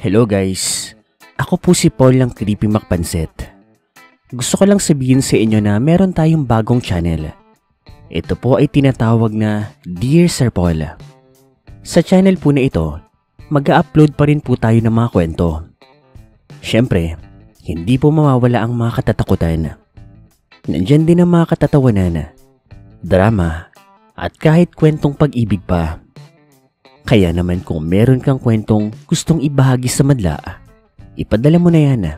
Hello guys, ako po si Paul ng Creepy Macpanset. Gusto ko lang sabihin sa inyo na meron tayong bagong channel. Ito po ay tinatawag na Dear Sir Paul. Sa channel po na ito, mag-a-upload pa rin po tayo ng mga kwento. Siyempre, hindi po mawawala ang mga katatakutan. Nandyan din ang mga katatawanan, drama, at kahit kwentong pag-ibig pa. Kaya naman kung meron kang kwentong gustong ibahagi sa madla, ipadala mo na yan.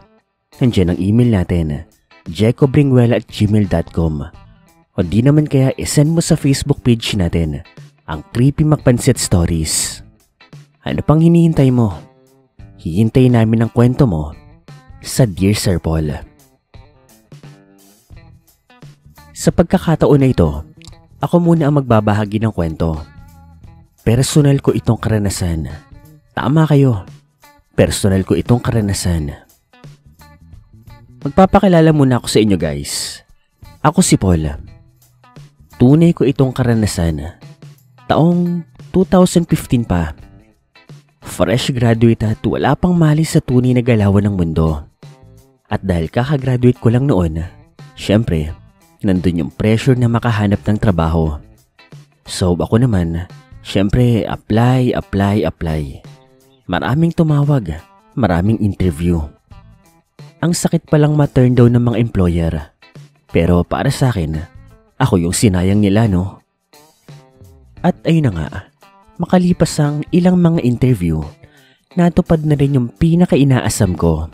Nandiyan ang email natin, jacobringwell@gmail.com, o di naman kaya isend mo sa Facebook page natin, ang Creepy Macpanset Stories. Ano pang hinihintay mo? Hihintayin namin ang kwento mo sa Dear Sir Paul. Sa pagkakataon na ito, ako muna ang magbabahagi ng kwento. Personal ko itong karanasan. Tama kayo. Personal ko itong karanasan. Magpapakilala muna ako sa inyo guys. Ako si Paul. Tunay ko itong karanasan. Taong 2015 pa. Fresh graduate at wala pang mali sa tunay na galawan ng mundo. At dahil kakagraduate ko lang noon, syempre, nandun yung pressure na makahanap ng trabaho. So ako naman, syempre, apply. Maraming tumawag, maraming interview. Ang sakit palang ma-turn down ng mga employer. Pero para sa akin, ako yung sinayang nila, no? At ayun na nga, makalipas ang ilang mga interview, natupad na rin yung pinaka-inaasam ko.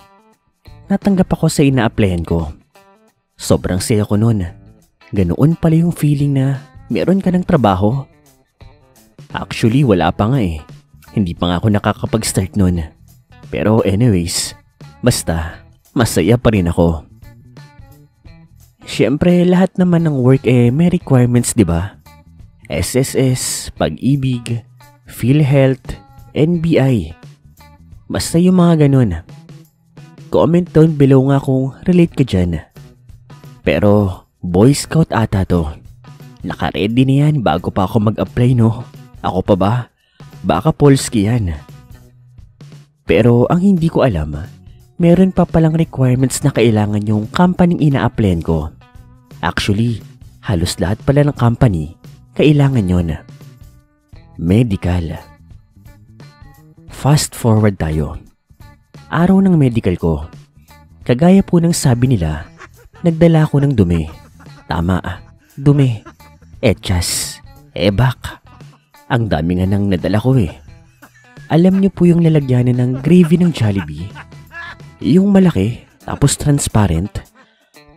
Natanggap ako sa ina-applyan ko. Sobrang saya ko nun. Ganoon pala yung feeling na meron ka ng trabaho. Actually, wala pa nga eh. Hindi pa nga ako nakakapag-start nun. Pero anyways, basta, masaya pa rin ako. Siyempre, lahat naman ng work may requirements, diba? SSS, Pag-ibig, PhilHealth, NBI. Basta yung mga ganun. Comment down below nga kung relate ka dyan. Pero, Boy Scout ata to. Naka-ready na yan bago pa ako mag-apply, no? Ako pa ba? Baka Polski yan. Pero ang hindi ko alam, meron pa palang requirements na kailangan yung company ina-applyan ko. Actually, halos lahat pala ng company, kailangan yun. Medical. Fast forward tayo. Araw ng medical ko. Kagaya po ng sabi nila, nagdala ako ng dumi. Tama, dumi. Etchas. Ebak. Ang dami nga nang nadala ko eh. Alam niyo po yung lalagyanan ng gravy ng Jollibee? Yung malaki, tapos transparent.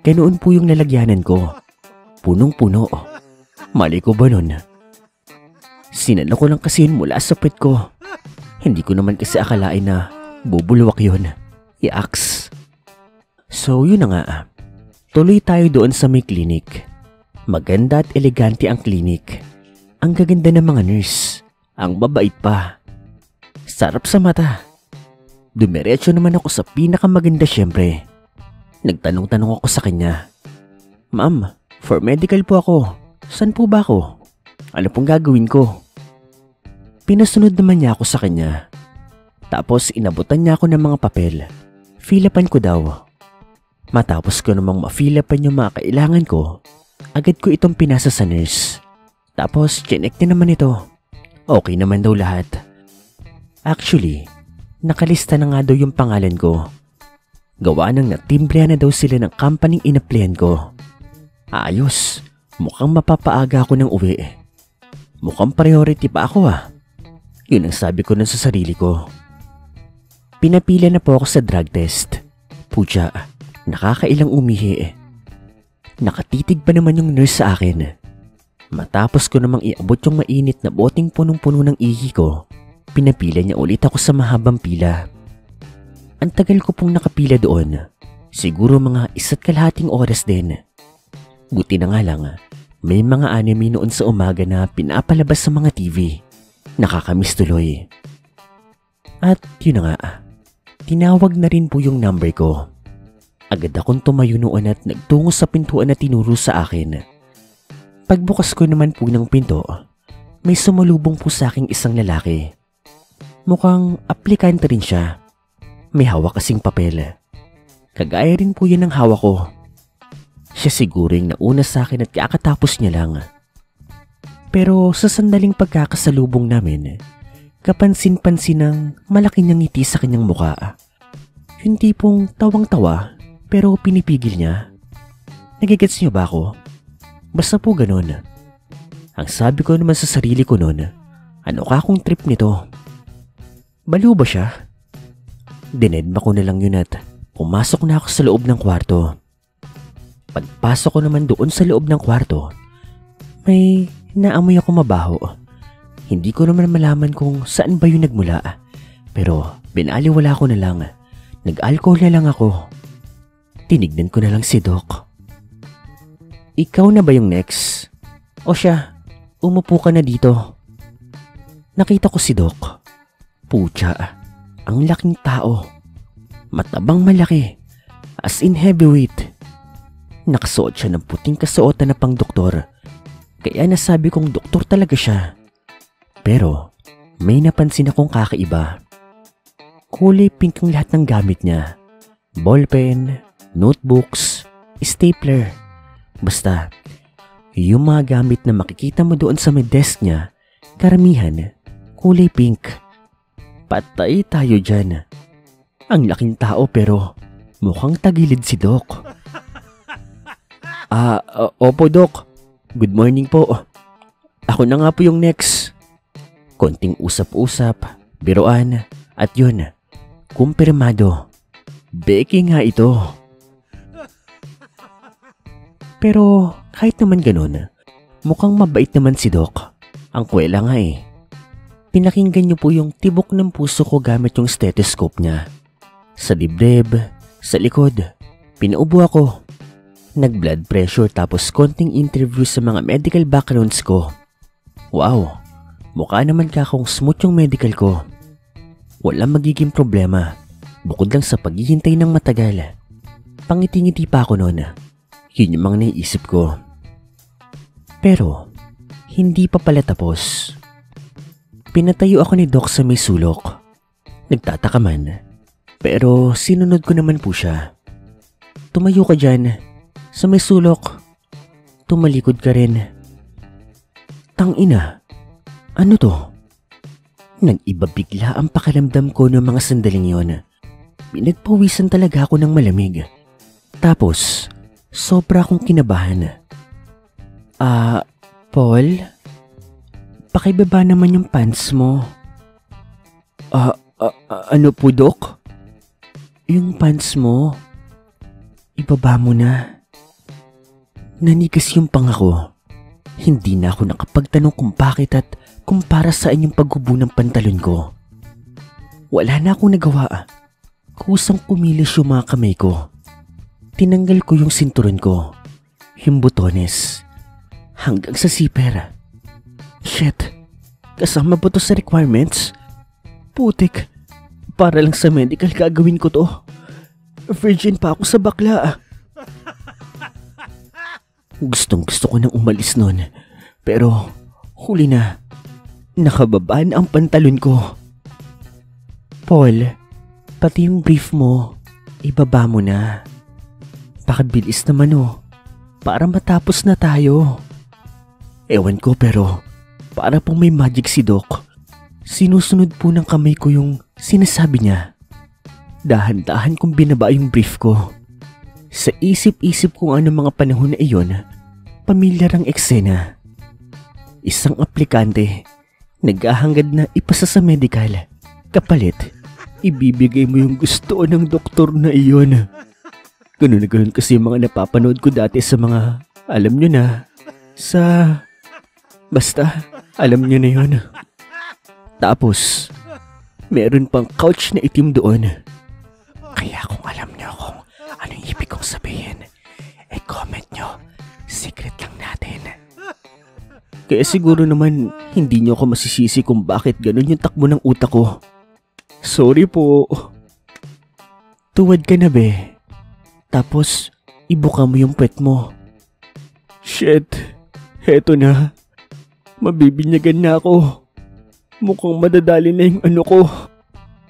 Ganoon po yung lalagyanan ko. Punong-puno. Mali ko ba nun? Sinala ko lang kasi yun mula sa pet ko. Hindi ko naman kasi akalain na bubulwak yun. I-ax. So yun na nga. Tuloy tayo doon sa may clinic. Maganda at elegante ang clinic. Ang gaganda ng mga nurse. Ang babait pa. Sarap sa mata. Dumiretso naman ako sa pinakamaganda syempre. Nagtanong-tanong ako sa kanya. Ma'am, for medical po ako. Saan po ba ako? Ano pong gagawin ko? Pinasunod naman niya ako sa kanya. Tapos inabutan niya ako ng mga papel. Fill-upan ko daw. Matapos ko namang ma-fill-upan yung mga kailangan ko, agad ko itong pinasa sa nurse. Tapos chinek niya naman ito. Okay naman daw lahat. Actually, nakalista na nga daw yung pangalan ko. Gawa nang natimbrehan na daw sila ng company in-applyan ko. Ayos, mukhang mapapaaga ako ng uwi. Mukhang priority pa ako ah. Yun ang sabi ko nun sa sarili ko. Pinapila na po ako sa drug test. Pucha, nakakailang umihi. Nakatitig pa naman yung nurse sa akin. Matapos ko namang iabot yung mainit na boteng punong-puno ng ihi ko, pinapila niya ulit ako sa mahabang pila. Ang tagal ko pong nakapila doon. Siguro mga 1.5 oras din. Buti na nga lang, may mga anime noon sa umaga na pinapalabas sa mga TV. Nakakamiss tuloy. At yun na nga, tinawag na rin po yung number ko. Agad akong tumayo noon at nagtungo sa pintuan na tinuro sa akin. Pagbukas ko naman po ng pinto, may sumalubong po sa aking isang lalaki. Mukhang aplikante rin siya. May hawak kasing papel. Kagaya rin po yan ng hawak ko. Siya siguro yung nauna sa akin at kakatapos niya lang. Pero sa sandaling pagkakasalubong namin, kapansin-pansin ng malaki niyang ngiti sa kanyang mukha. Yung tipong tawang-tawa pero pinipigil niya. Nagigets niyo ba ako? Basta po ganun. Ang sabi ko naman sa sarili ko noon, ano ka kung trip nito? Baliw ba siya? Dinedma ko na lang yun at pumasok na ako sa loob ng kwarto. Pagpasok ko naman doon sa loob ng kwarto, may naamoy ako mabaho. Hindi ko naman malaman kung saan ba yun nagmula. Pero binaliwala ko na lang. Nag-alcohol na lang ako. Tinignan ko na lang si Doc. Ikaw na ba yung next? O siya, umupo ka na dito. Nakita ko si Doc. Pucha, ang laking tao. Matabang malaki. As in heavyweight. Nakasuot siya ng puting kasuotan na pang doktor. Kaya nasabi kong doktor talaga siya. Pero may napansin akong kakaiba. Kulay pink ang lahat ng gamit niya. Ballpen, notebooks, stapler. Basta, yung mga gamit na makikita mo doon sa may desk niya, karamihan, kulay pink. Patay tayo dyan. Ang laking tao pero mukhang tagilid si Doc. Opo Doc. Good morning po. Ako na nga po yung next. Konting usap-usap, biroan, at yun, kumpirmado. Becky nga ito. Pero kahit naman ganun, mukhang mabait naman si Doc. Ang kwela nga eh. Pinakinggan niyo po yung tibok ng puso ko gamit yung stethoscope niya. Sa dibdib, sa likod, pinaubo ako. Nag-blood pressure tapos konting interview sa mga medical backgrounds ko. Wow, mukha naman ka akong smooth yung medical ko. Walang magiging problema, bukod lang sa paghihintay ng matagal. Pangiti-ngiti pa ako noon. Yun yung mga naiisip ko. Pero, hindi pa pala tapos. Pinatayo ako ni Doc sa may sulok. Nagtataka man, pero sinunod ko naman po siya. Tumayo ka dyan, sa may sulok. Tumalikod ka rin. Tangina, ano to? Nag-iba bigla ang pakiramdam ko ng mga sandaling yon. Pinagpawisan talaga ako ng malamig. Tapos, sobra akong kinabahan. Paul? Pakibaba naman yung pants mo. Ano po, Doc? Yung pants mo, ibaba mo na. Nanigas yung pangako. Hindi na ako nakapagtanong kung bakit at kung para saan yung paghubo ng pantalon ko. Wala na akong nagawa. Kusang kumilos yung mga kamay ko. Tinanggal ko yung sinturon ko, yung butones, hanggang sa zipper. Shit, kasama ba to sa requirements? Putik, para lang sa medical gagawin ko to. Virgin pa ako sa bakla. Gustong gusto ko nang umalis nun, pero huli na. Nakababa na ang pantalon ko. Paul, pati yung brief mo, ibaba mo na. Pakibilis naman para matapos na tayo. Ewan ko pero para pong may magic si Doc. Sinusunod po ng kamay ko yung sinasabi niya. Dahan-dahan kong binaba yung brief ko. Sa isip-isip kung ano mga panahon na iyon, pamilyar ang eksena. Isang aplikante, naghahangad na ipasa sa medical. Kapalit, ibibigay mo yung gusto ng doktor na iyon. Ganun na ganun kasi mga napapanood ko dati sa mga, alam nyo na, basta, alam nyo na yun. Tapos, meron pang couch na itim doon. Kaya kung alam nyo kung anong ibig kong sabihin, comment nyo. Secret lang natin. Kaya siguro naman, hindi nyo ako masisisi kung bakit ganun yung takbo ng utak ko. Sorry po. Tuwad ka na be. Tapos, ibuka mo yung puwet mo. Shit, heto na. Mabibinyagan na ako. Mukhang madadali na yung ano ko.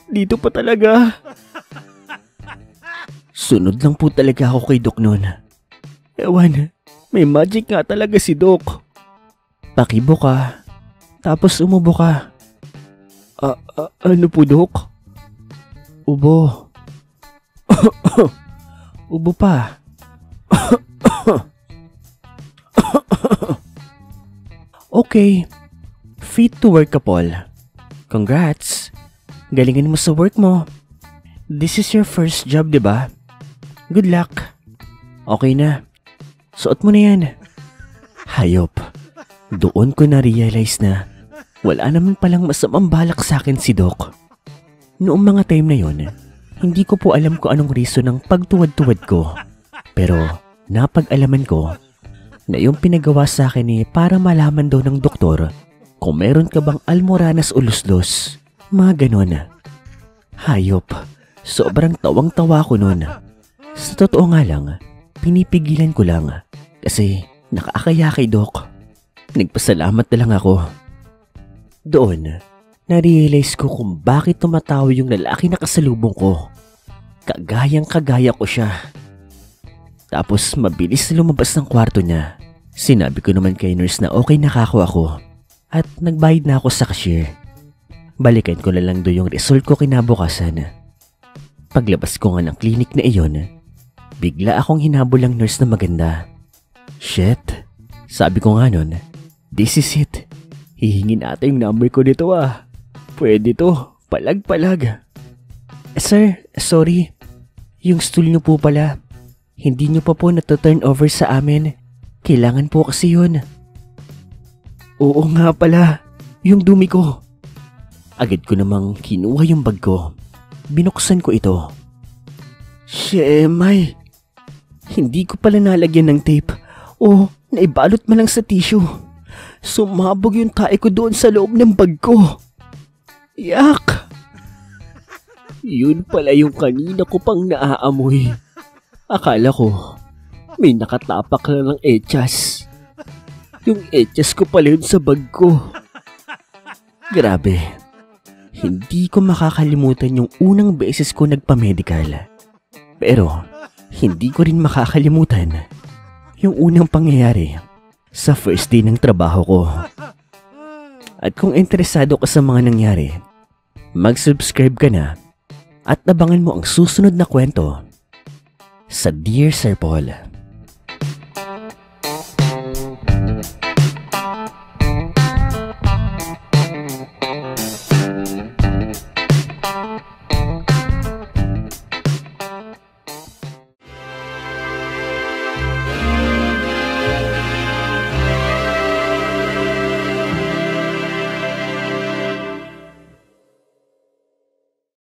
Dito pa talaga. Sunod lang po talaga ako kay Doc noon. Ewan, may magic nga talaga si Doc. Pakibo ka, tapos umubo ka. Ano po, Doc? Ubo. Ubo pa. Okay, fit to work ka, Paul. Congrats. Galingin mo sa work mo. This is your first job, di ba? Good luck. Okay na. Suot mo na yan. Hayop. Doon ko na-realize na wala naman palang masamang balak sa akin si Doc. Noong mga time na yon, hindi ko po alam kung anong reason ng pagtuwad-tuwad ko. Pero napag-alaman ko na yung pinagawa sa akin para malaman daw ng doktor kung meron ka bang almoranas o luslos. Mga ganon. Hayop. Sobrang tawang-tawa ko nun. Sa totoo nga lang, pinipigilan ko lang kasi nakakaya kay Doc. Nagpasalamat na lang ako. Doon, na-realize ko kung bakit tumatawa yung lalaki na kasalubong ko. Kagayang-kagaya ko siya. Tapos mabilis lumabas ng kwarto niya. Sinabi ko naman kay nurse na okay nakako ako at nagbayad na ako sa cashier. Balikan ko na lang do yung result ko kinabukasan. Paglabas ko nga ng klinik na iyon, bigla akong hinabol ng nurse na maganda. Shit, sabi ko nga nun, this is it. Hihingin ata yung number ko dito ah. Pwede to, palag-palag. Sir, sorry. Yung stool nyo po pala, hindi nyo pa po nato-turn over sa amin. Kailangan po kasi yun. Oo nga pala, yung dumi ko. Agad ko namang kinuha yung bag ko. Binuksan ko ito. Shemay, hindi ko pala nalagyan ng tape o naibalot man lang sa tissue. Sumabog yung tae ko doon sa loob ng bag ko. Yak! Yun pala yung kanina ko pang naaamoy. Akala ko may nakatapak na ng echas. Yung echas ko pala yun sa bag ko. Grabe. Hindi ko makakalimutan yung unang beses ko nagpa-medical. Pero, hindi ko rin makakalimutan yung unang pangyayari sa first day ng trabaho ko. At kung interesado ka sa mga nangyari, mag-subscribe ka na at abangan mo ang susunod na kwento sa Dear Sir Paul.